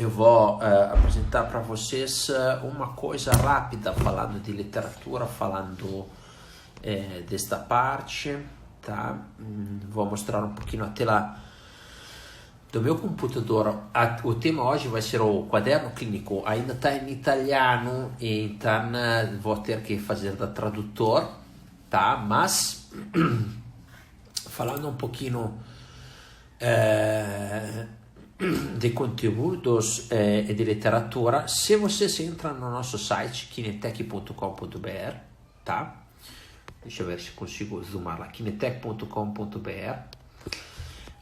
eu vou apresentar para vocês uma coisa rápida, falando de literatura, falando desta parte, tá? Vou mostrar um pouquinho a tela do meu computador. O tema hoje vai ser o quaderno clínico, ainda está em italiano, então vou ter que fazer da tradutor, tá? Mas falando um pouquinho de conteúdos e de literatura, se vocês entram no nosso site kinetec.com.br, tá? Deixa eu ver se consigo zoomar lá, kinetec.com.br.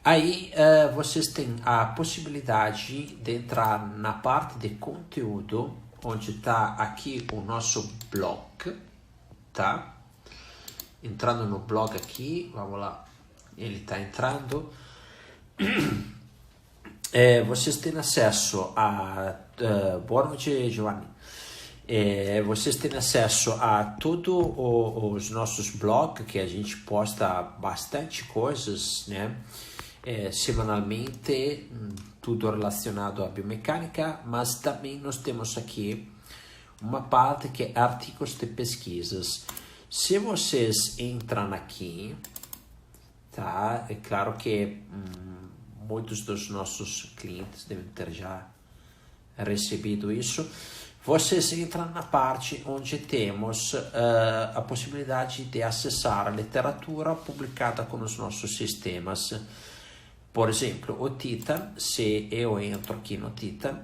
Aí vocês têm a possibilidade de entrar na parte de conteúdo, onde está aqui o nosso blog, tá? Entrando no blog aqui, vamos lá, ele está entrando. Vocês têm acesso a... boa noite, Giovanni. Vocês têm acesso a todos os nossos blogs, que a gente posta bastante coisas, né? Semanalmente, tudo relacionado à biomecânica, mas também nós temos aqui uma parte que é artigos de pesquisas. Se vocês entram aqui, tá? É claro que muitos dos nossos clientes devem ter já recebido isso. Vocês entram na parte onde temos a possibilidade de acessar a literatura publicada com os nossos sistemas. Por exemplo, o Titan, se eu entro aqui no Titan,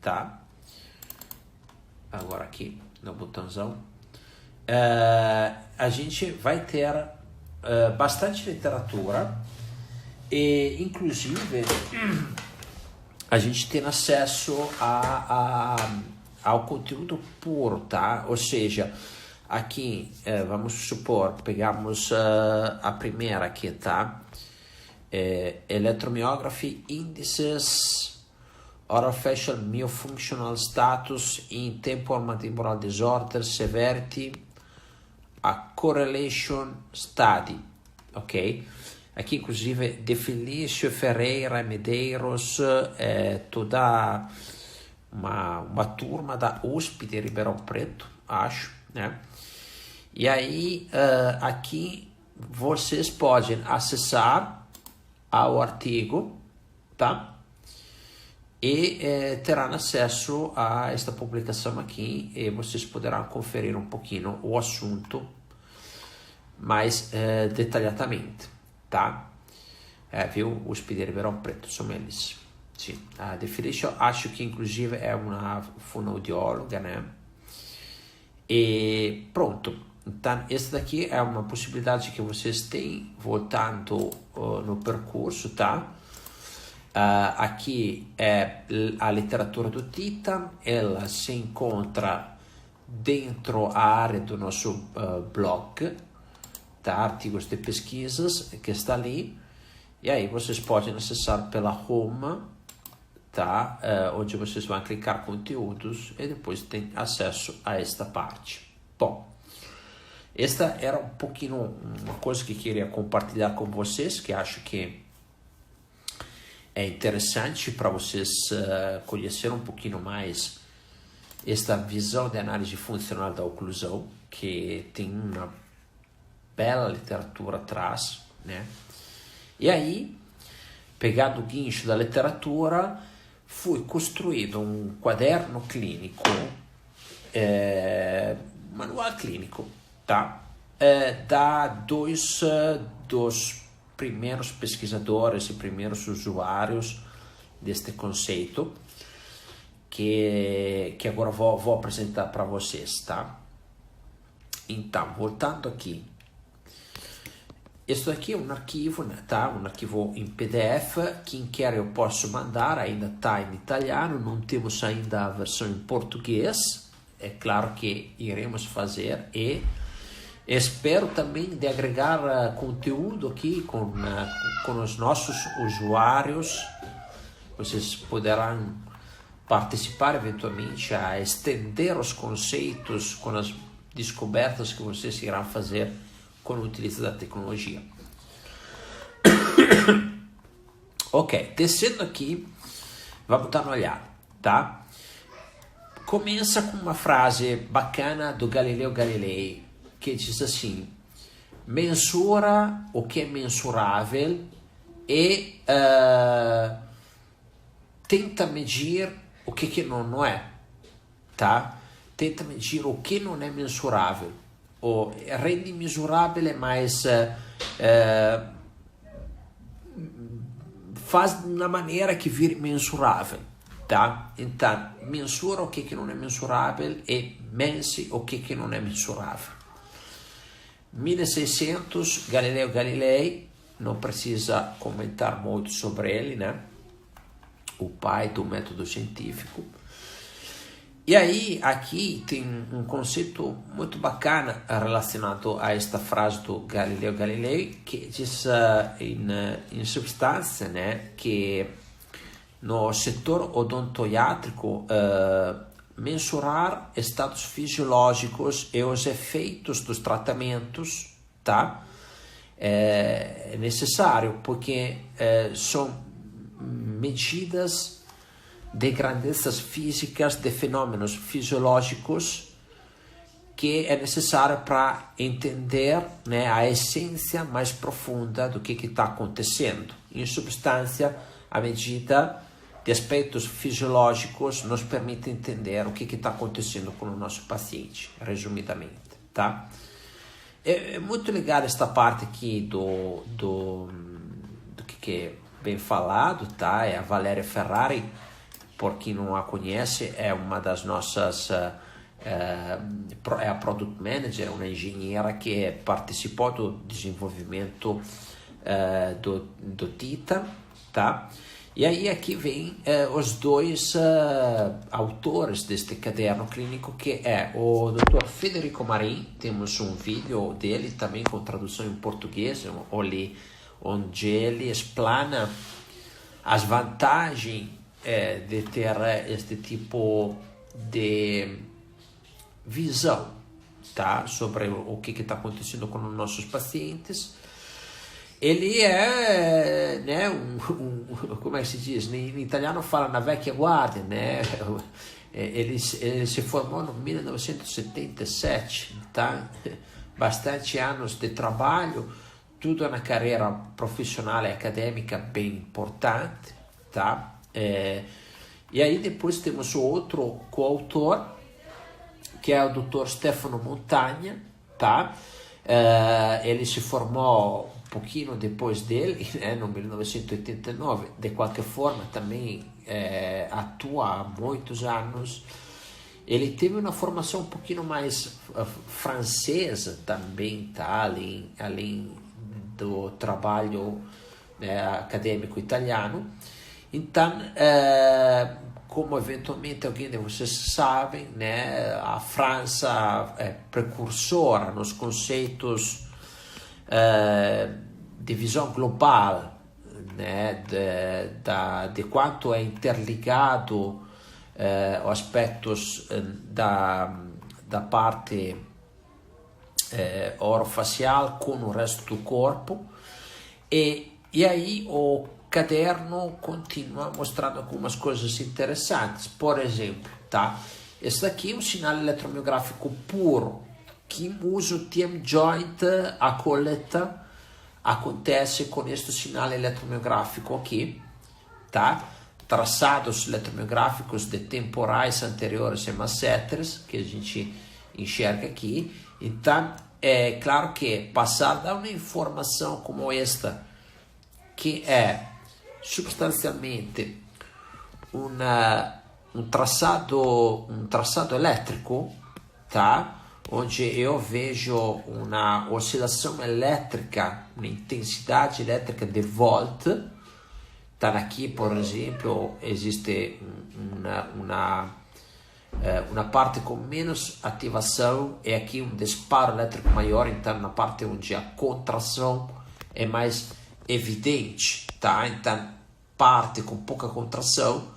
tá? Agora aqui no botãozão, a gente vai ter bastante literatura e, inclusive, a gente tem acesso ao conteúdo puro, tá? Ou seja, aqui, vamos supor, pegamos a primeira aqui, tá? Electromyography Indices Orofacial Myofunctional Status in Temporomandibular Disorder Severity, a Correlation Study, ok? Aqui, inclusive, De Felicio, Ferreira, Medeiros, toda uma turma da USP de Ribeirão Preto, acho, né? E aí, aqui, vocês podem acessar ao artigo, tá? E terão acesso a esta publicação aqui e vocês poderão conferir um pouquinho o assunto mais detalhadamente, tá? Viu? USP de Ribeirão Preto, são eles. Sim. A De Felicio, acho que inclusive é uma fonoaudióloga, né? E pronto. Então, essa daqui é uma possibilidade que vocês têm voltando no percurso, tá? Aqui é a literatura do Titan, ela se encontra dentro a área do nosso blog, tá? Artigos de pesquisas, que está ali, e aí vocês podem acessar pela home, tá? Onde vocês vão clicar conteúdos e depois tem acesso a esta parte. Bom, esta era um pouquinho uma coisa que queria compartilhar com vocês, que acho que é interessante para vocês conhecer um pouquinho mais esta visão de análise funcional da oclusão, que tem uma bela literatura atrás, né? E aí, pegado o guincho da literatura, foi construído um quaderno clínico, manual clínico, tá? Da dois dos primeiros pesquisadores e primeiros usuários deste conceito, que agora vou apresentar para vocês, tá? Então, voltando aqui, isso aqui é um arquivo, né, tá? Um arquivo em PDF, quem quer eu posso mandar, ainda está em italiano, não temos ainda a versão em português, é claro que iremos fazer, e espero também de agregar conteúdo aqui com os nossos usuários. Vocês poderão participar eventualmente a estender os conceitos com as descobertas que vocês irão fazer com a utilização da tecnologia. Ok, descendo aqui, vamos dar uma olhada. tá? Começa com uma frase bacana do Galileu Galilei, que diz assim: mensura o que é mensurável e tenta medir o que não é, tá? Tenta medir o que não é mensurável. O rende misurabile, mas faz de uma maneira que vire mensurável, tá? Então, mensura o que não é mensurável e mense o que não é mensurável. 1600, Galileu Galilei, não precisa comentar muito sobre ele, né? O pai do método científico. E aí, aqui tem um conceito muito bacana relacionado a esta frase do Galileu Galilei, que diz, em substância, né, que no setor odontoiátrico, mensurar estados fisiológicos e os efeitos dos tratamentos, tá? É necessário, porque são medidas de grandezas físicas, de fenômenos fisiológicos que é necessário para entender, né, a essência mais profunda do que está acontecendo. Em substância, a medida de aspectos fisiológicos nos permite entender o que está acontecendo com o nosso paciente, resumidamente, tá? É muito legal esta parte aqui do que é bem falado, tá? É a Valéria Ferrari. Por quem não a conhece, é uma das nossas, é a Product Manager, uma engenheira que participou do desenvolvimento do Titan, tá? E aí aqui vem os dois autores deste caderno clínico, que é o Dr. Federico Marin. Temos um vídeo dele também com tradução em português, onde ele explana as vantagens de ter este tipo de visão, tá? Sobre o que está acontecendo com os nossos pacientes. Ele é, né, como é que se diz? Em italiano fala na vecchia guardia, né? Ele se formou em 1977, tá? Bastante anos de trabalho, tudo na carreira profissional e acadêmica bem importante, tá? E aí depois temos o outro coautor, que é o Dr. Stefano Montagna, tá? Ele se formou um pouquinho depois dele, né, no 1989. De qualquer forma, também atua há muitos anos. Ele teve uma formação um pouquinho mais francesa também, tá? Além do trabalho acadêmico italiano. Então, como eventualmente alguém de vocês sabem, né, a França é precursora nos conceitos de visão global, né, de quanto é interligado os aspectos da parte orofacial com o resto do corpo. E aí o caderno continua mostrando algumas coisas interessantes. Por exemplo, tá? Esse daqui é um sinal eletromiográfico puro, que usa o TM joint. A coleta acontece com este sinal eletromiográfico aqui, tá? Traçados eletromiográficos de temporais anteriores e masseteres, que a gente enxerga aqui. Então, é claro que passar a uma informação como esta, que é substancialmente um traçado elétrico, tá? Onde eu vejo uma oscilação elétrica, uma intensidade elétrica de volt. Tá? Aqui, por exemplo, existe uma parte com menos ativação e aqui um disparo elétrico maior, então na parte onde a contração é mais evidente, tá? Então, parte com pouca contração,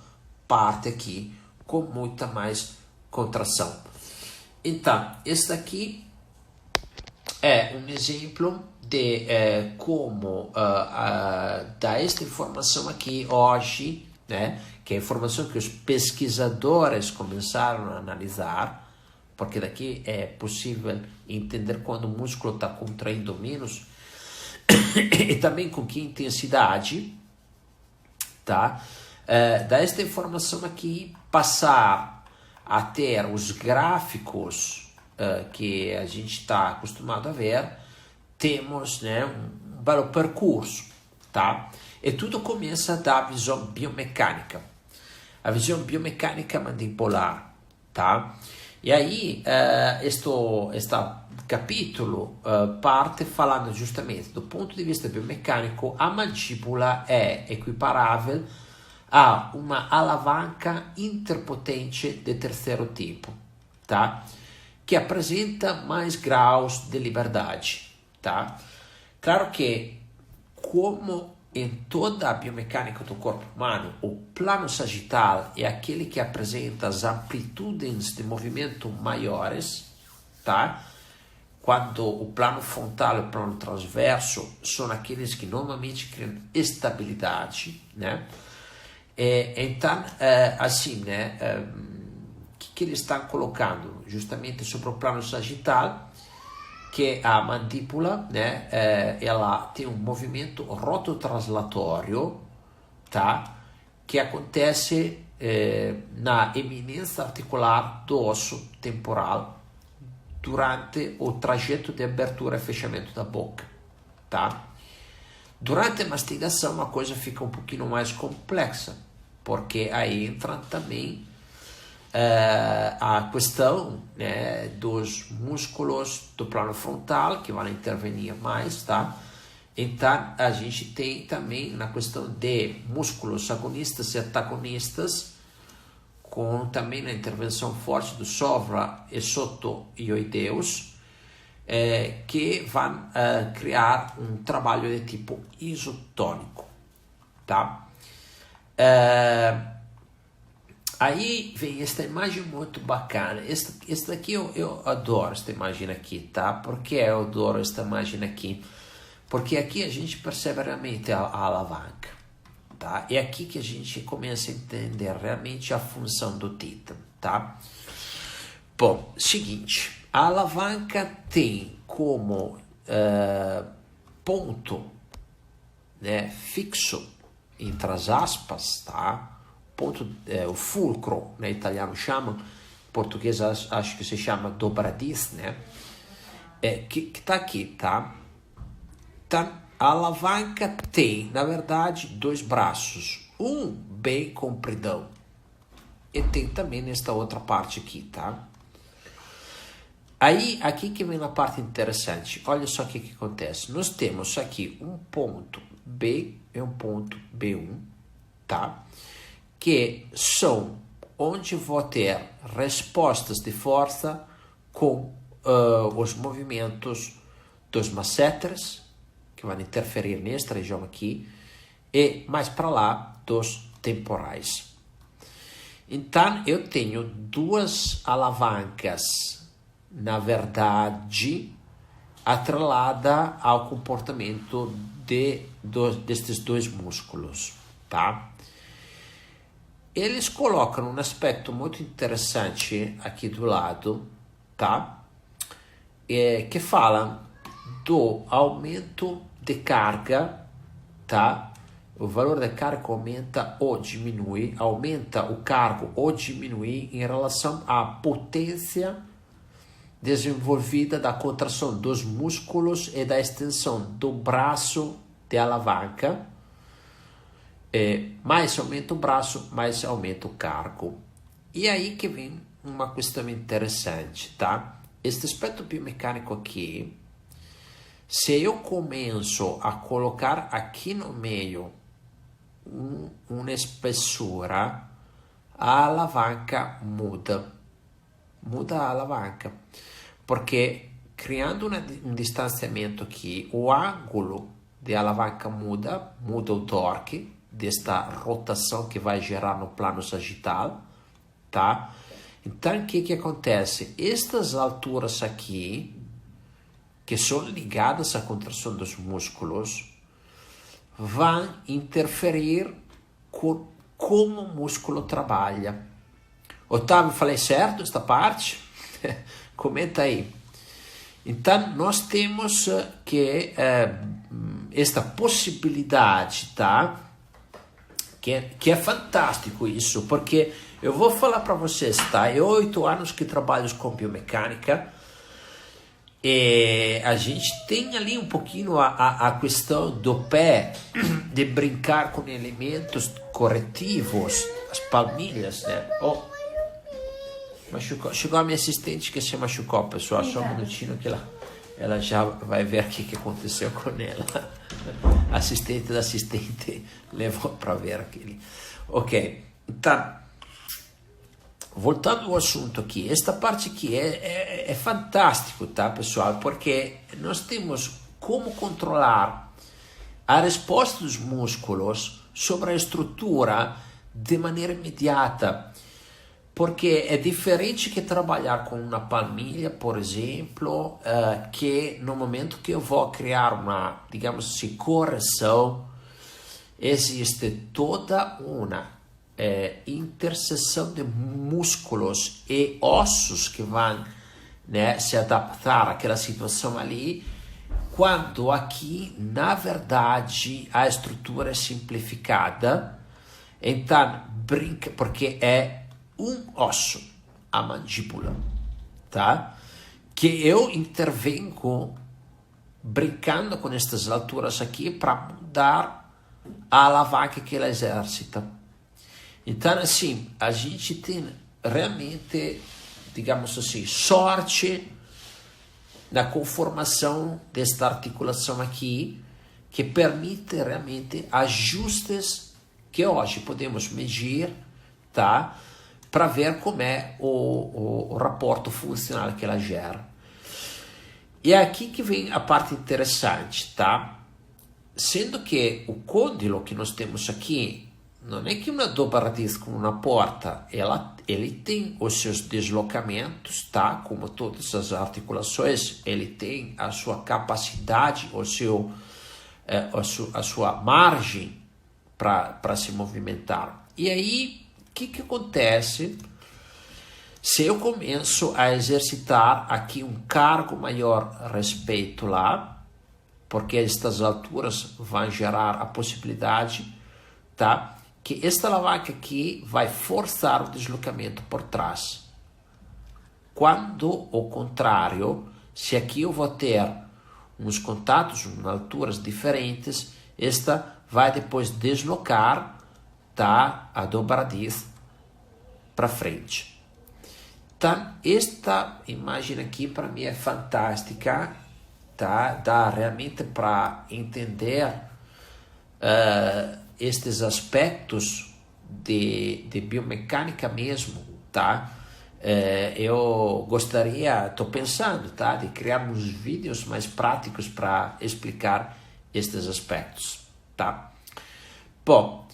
parte aqui com muita mais contração. Então, esse daqui é um exemplo de como dar esta informação aqui hoje, né? Que é a informação que os pesquisadores começaram a analisar, porque daqui é possível entender quando o músculo está contraindo menos e também com que intensidade, tá? Da esta informação aqui passar a ter os gráficos que a gente está acostumado a ver, temos, né, um belo percurso, tá? E tudo começa da visão biomecânica, a visão biomecânica mandibular, tá? E aí, este capítulo parte falando justamente do ponto de vista biomecânico, a mandíbula é equiparável a uma alavanca interpotente de terceiro tipo, tá? Que apresenta mais graus de liberdade, tá? Claro que, como em toda a biomecânica do corpo humano, o plano sagital é aquele que apresenta as amplitudes de movimento maiores, tá? Quando o plano frontal e o plano transverso são aqueles que normalmente criam estabilidade, né? Então, assim, né? Que eles estão colocando justamente sobre o plano sagital, que a mandíbula, né, ela tem um movimento rototranslatório, tá, que acontece na eminência articular do osso temporal durante o trajeto de abertura e fechamento da boca, tá? Durante a mastigação a coisa fica um pouquinho mais complexa, porque aí entra também a questão, né, dos músculos do plano frontal que vão intervenir mais, tá? Então a gente tem também na questão de músculos agonistas e antagonistas, com também a intervenção forte do sobra e sotoioideus, que vão criar um trabalho de tipo isotônico, tá? Aí vem esta imagem muito bacana. Esta daqui eu adoro, esta imagem aqui, tá? Por que eu adoro esta imagem aqui? Porque aqui a gente percebe realmente a alavanca, tá? É aqui que a gente começa a entender realmente a função do títan, tá? Bom, seguinte, a alavanca tem como ponto, né, fixo, entre as aspas, tá? Ponto, o fulcro, né, italiano chama, em português acho que se chama dobradiz, né? Que está aqui, tá? Então, a alavanca tem, na verdade, dois braços, um bem compridão e tem também nesta outra parte aqui, tá? Aí, aqui que vem a parte interessante, olha só o que acontece. Nós temos aqui um ponto B e um ponto B1, tá? Que são onde vou ter respostas de força com os movimentos dos masseteres, que vão interferir nesta região aqui, e mais para lá dos temporais. Então, eu tenho duas alavancas, na verdade, atrelada ao comportamento destes dois músculos, tá? Eles colocam um aspecto muito interessante aqui do lado, tá? Que fala do aumento de carga, tá? O valor da carga aumenta ou diminui, aumenta o cargo ou diminui em relação à potência desenvolvida da contração dos músculos e da extensão do braço de alavanca. Mais aumenta o braço, mais aumenta o cargo. E aí que vem uma questão interessante, tá? Este aspecto biomecânico aqui, se eu começo a colocar aqui no meio uma espessura, a alavanca muda a alavanca, porque criando um distanciamento aqui, o ângulo de alavanca muda o torque desta rotação que vai gerar no plano sagital, tá? Então, o que acontece? Estas alturas aqui, que são ligadas à contração dos músculos, vão interferir com como o músculo trabalha. Otávio, falei certo esta parte? Comenta aí. Então, nós temos que esta possibilidade, tá? Que é fantástico isso, porque eu vou falar para vocês, tá? Eu 8 anos que trabalho com biomecânica e a gente tem ali um pouquinho a questão do pé, de brincar com elementos corretivos, as palmilhas, né? Oh, chegou a minha assistente que se machucou, pessoal, só um minutinho que ela já vai ver o que aconteceu com ela. Assistente da assistente levou para ver aquele. Ok, então, voltando ao assunto aqui, esta parte aqui é fantástico, tá, pessoal? Porque nós temos como controlar a resposta dos músculos sobre a estrutura de maneira imediata. Porque é diferente que trabalhar com uma palmilha, por exemplo, que no momento que eu vou criar uma, digamos assim, correção, existe toda uma interseção de músculos e ossos que vão, né, se adaptar àquela situação ali, quando aqui, na verdade, a estrutura é simplificada. Então, brinca, porque é um osso, a mandíbula, tá? Que eu intervenho brincando com estas alturas aqui para mudar a alavanca que ela exercita. Então, assim, a gente tem realmente, digamos assim, sorte na conformação desta articulação aqui, que permite realmente ajustes que hoje podemos medir, tá? Para ver como é o rapporto funcional que ela gera. E é aqui que vem a parte interessante, tá? Sendo que o côndilo que nós temos aqui não é que uma dobradiça com uma porta, ele tem os seus deslocamentos, tá? Como todas as articulações, ele tem a sua capacidade, a sua margem para se movimentar. E aí, o que acontece se eu começo a exercitar aqui um cargo maior a respeito lá, porque estas alturas vão gerar a possibilidade, tá, que esta alavanca aqui vai forçar o deslocamento por trás. Quando, ao contrário, se aqui eu vou ter uns contatos em alturas diferentes, esta vai depois deslocar, tá, a dobradiça para frente. Então, esta imagem aqui para mim é fantástica, tá? Dá realmente para entender estes aspectos de biomecânica mesmo, tá? Eu gostaria, estou pensando, tá, de criar uns vídeos mais práticos para explicar estes aspectos, tá? Bom,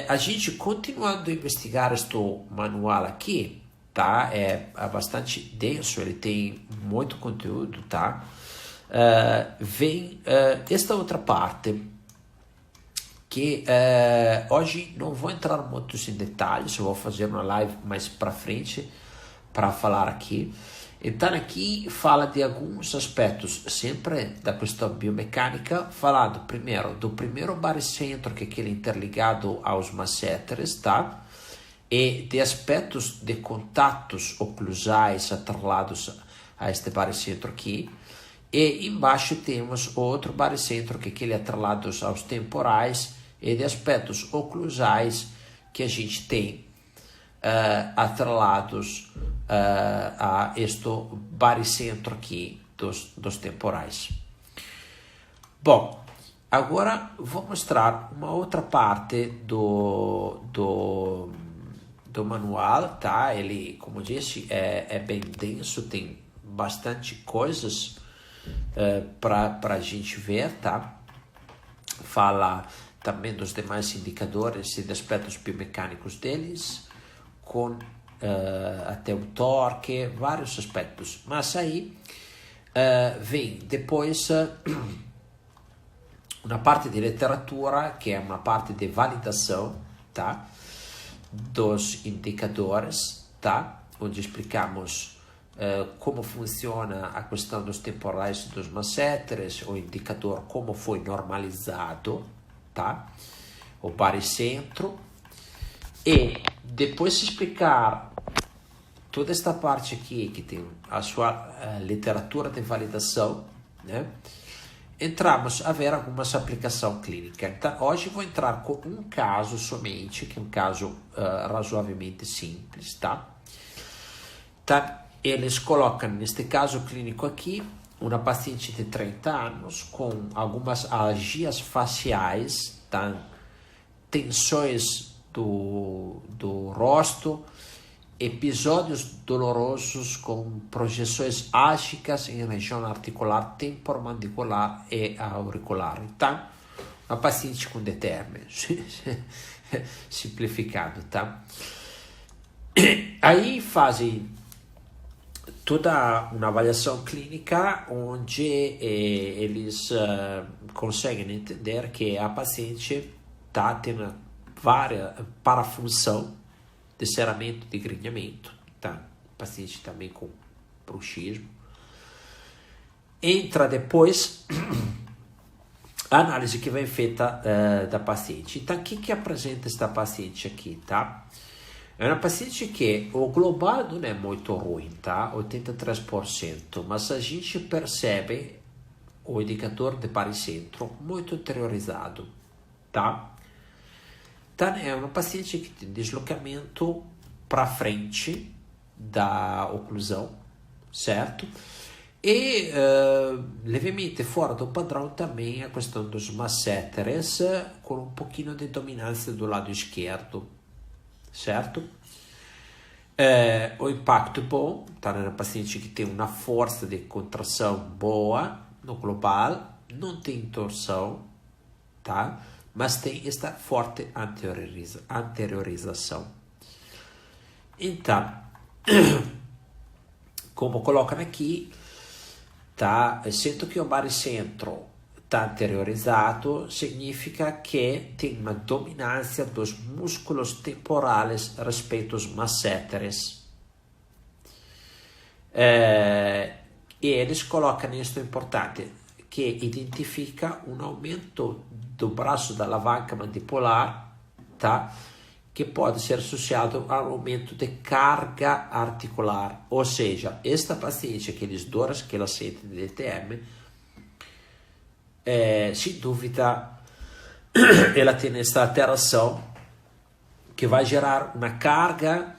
a gente continuando a investigar este manual aqui, tá? É bastante denso, ele tem muito conteúdo, tá? Vem esta outra parte que hoje não vou entrar muito em detalhes, eu vou fazer uma live mais para frente para falar aqui. Então aqui fala de alguns aspectos, sempre da questão biomecânica, falando primeiro do primeiro baricentro, que é aquele interligado aos masseteres, tá? E de aspectos de contatos oclusais atrelados a este baricentro aqui. E embaixo temos outro baricentro, que é aquele atrelado aos temporais, e de aspectos oclusais que a gente tem atrelados a este baricentro aqui dos temporais. Bom, agora vou mostrar uma outra parte do manual, tá? Ele, como disse, é bem denso, tem bastante coisas para a gente ver, tá? Fala também dos demais indicadores e de aspectos biomecânicos deles, com até o torque, vários aspectos. Mas aí vem depois uma parte de literatura, que é uma parte de validação, tá? Dos indicadores, tá? Onde explicamos como funciona a questão dos temporais dos masseteres, o indicador como foi normalizado, tá? O baricentro, e depois explicar toda esta parte aqui que tem a sua literatura de validação, né? Entramos a ver algumas aplicações clínicas. Então, hoje vou entrar com um caso somente, que é um caso razoavelmente simples, tá? Então, eles colocam, neste caso clínico aqui, uma paciente de 30 anos com algumas alergias faciais, tá? Tensões do rosto, episódios dolorosos com projeções ágicas em região articular, temporomandibular e auricular. Então, uma paciente com DTM, simplificado, tá? Aí fazem toda uma avaliação clínica onde eles conseguem entender que a paciente está tendo várias parafunção de cerramento, de granhamento, tá? Paciente também com bruxismo. Entra depois a análise que vem feita da paciente. Então, o que apresenta esta paciente aqui, tá? É uma paciente que o global não é muito ruim, tá? 83%, mas a gente percebe o indicador de baricentro muito interiorizado, tá? Então, é uma paciente que tem deslocamento para frente da oclusão, certo? E levemente fora do padrão também a questão dos masseteres, com um pouquinho de dominância do lado esquerdo, certo? O impacto é bom, tá? É uma paciente que tem uma força de contração boa no global, não tem torção, tá? Mas tem esta forte anteriorização. Então, como colocam aqui, tá? Sendo que o baricentro está anteriorizado, significa que tem uma dominância dos músculos temporales respeito aos masseteres. E eles colocam isto importante, que identifica um aumento do braço da alavanca mandibular, tá? Que pode ser associado ao aumento de carga articular. Ou seja, esta paciente, aqueles dores que ela sente de DTM, sem dúvida, ela tem esta alteração que vai gerar uma carga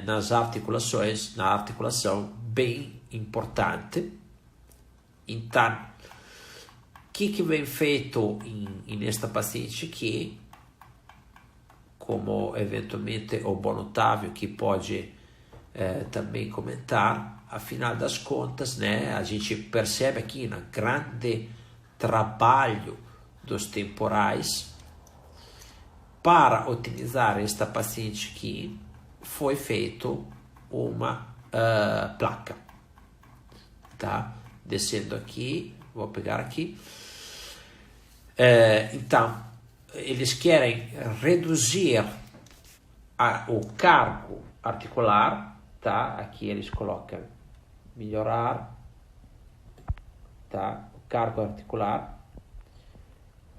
nas articulações, na articulação bem importante. Então, o que vem feito nesta paciente aqui, como eventualmente o bom Otávio que pode também comentar, afinal das contas, né, a gente percebe aqui um grande trabalho dos temporais para utilizar esta paciente aqui, foi feito uma placa, tá? Descendo aqui, vou pegar aqui. Então, eles querem reduzir o cargo articular, tá? Aqui eles colocam melhorar, tá? O cargo articular,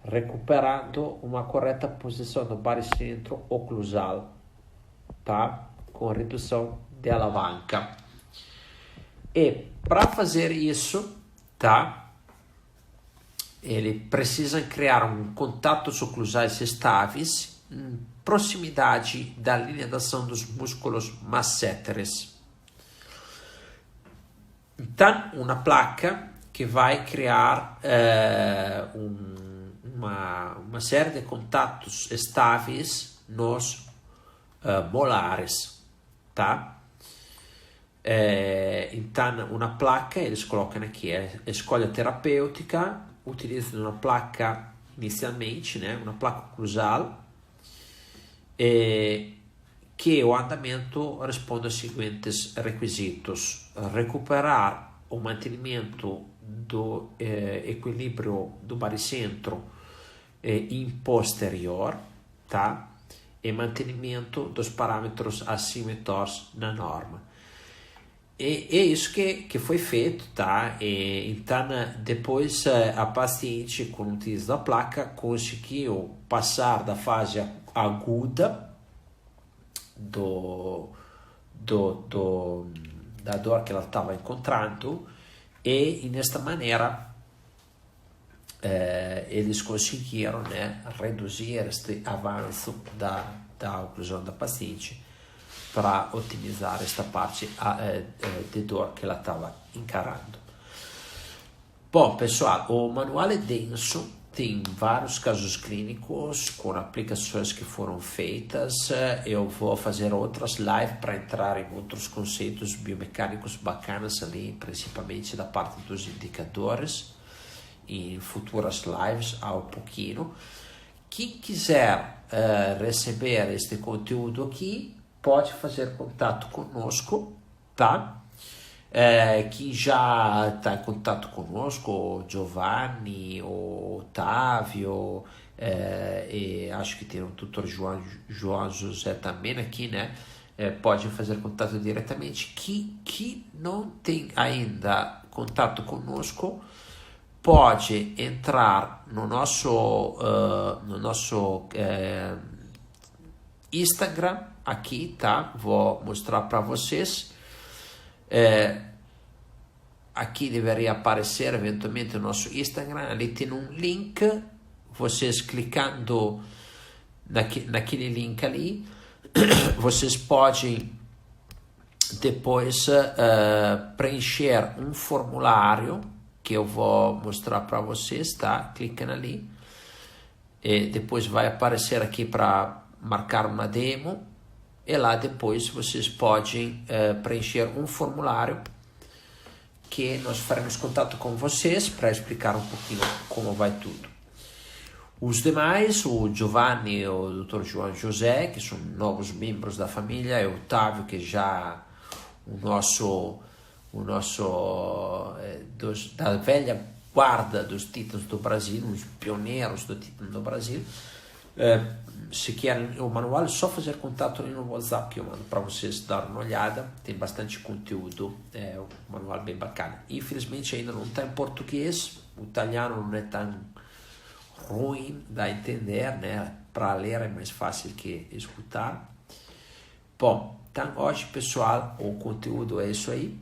recuperando uma correta posição do baricentro oclusal, tá? Com redução de alavanca. E para fazer isso, tá? Ele precisa criar contatos oclusais estáveis em proximidade da linha de ação dos músculos masseteres. Então, uma placa que vai criar uma série de contatos estáveis nos molares, tá? Então, uma placa, eles colocam aqui, escolha terapêutica, utilizam uma placa inicialmente, né, uma placa oclusal, que o andamento responde aos seguintes requisitos: recuperar o mantenimento do equilíbrio do baricentro in posterior, tá? e mantenimento dos parâmetros acima na norma. E é isso que foi feito, tá? Então, depois a paciente, com o uso da placa, conseguiu passar da fase aguda da dor que ela estava encontrando, e nesta maneira eles conseguiram, né, reduzir este avanço da oclusão da paciente para otimizar esta parte de dor que ela estava encarando. Bom, pessoal, o manual é denso, tem vários casos clínicos com aplicações que foram feitas. Eu vou fazer outras lives para entrar em outros conceitos biomecânicos bacanas ali, principalmente da parte dos indicadores, em futuras lives ao pouquinho. Quem quiser receber este conteúdo aqui, pode fazer contato conosco, tá? Quem já está em contato conosco, o Giovanni, o Otávio, e acho que tem o tutor João José também aqui, né? Pode fazer contato diretamente. Que não tem ainda contato conosco, pode entrar no nosso Instagram aqui, tá? Vou mostrar para vocês. Aqui deveria aparecer eventualmente o nosso Instagram. Ali tem um link. Vocês clicando naquele link ali, vocês podem depois preencher um formulário que eu vou mostrar para vocês, tá? Clicando ali e depois vai aparecer aqui para marcar uma demo, e lá depois vocês podem preencher um formulário que nós faremos contato com vocês para explicar um pouquinho como vai tudo. Os demais, o Giovanni e o Dr. João José, que são novos membros da família, e o Otávio, que já da velha guarda dos títulos do Brasil, os pioneiros do título do Brasil. Se querem o manual, é só fazer contato ali no WhatsApp, que eu mando para vocês dar uma olhada. Tem bastante conteúdo, um manual bem bacana. Infelizmente ainda não está em português, o italiano não é tão ruim de entender, né? Para ler é mais fácil que escutar. Bom, então hoje, pessoal, o conteúdo é isso aí.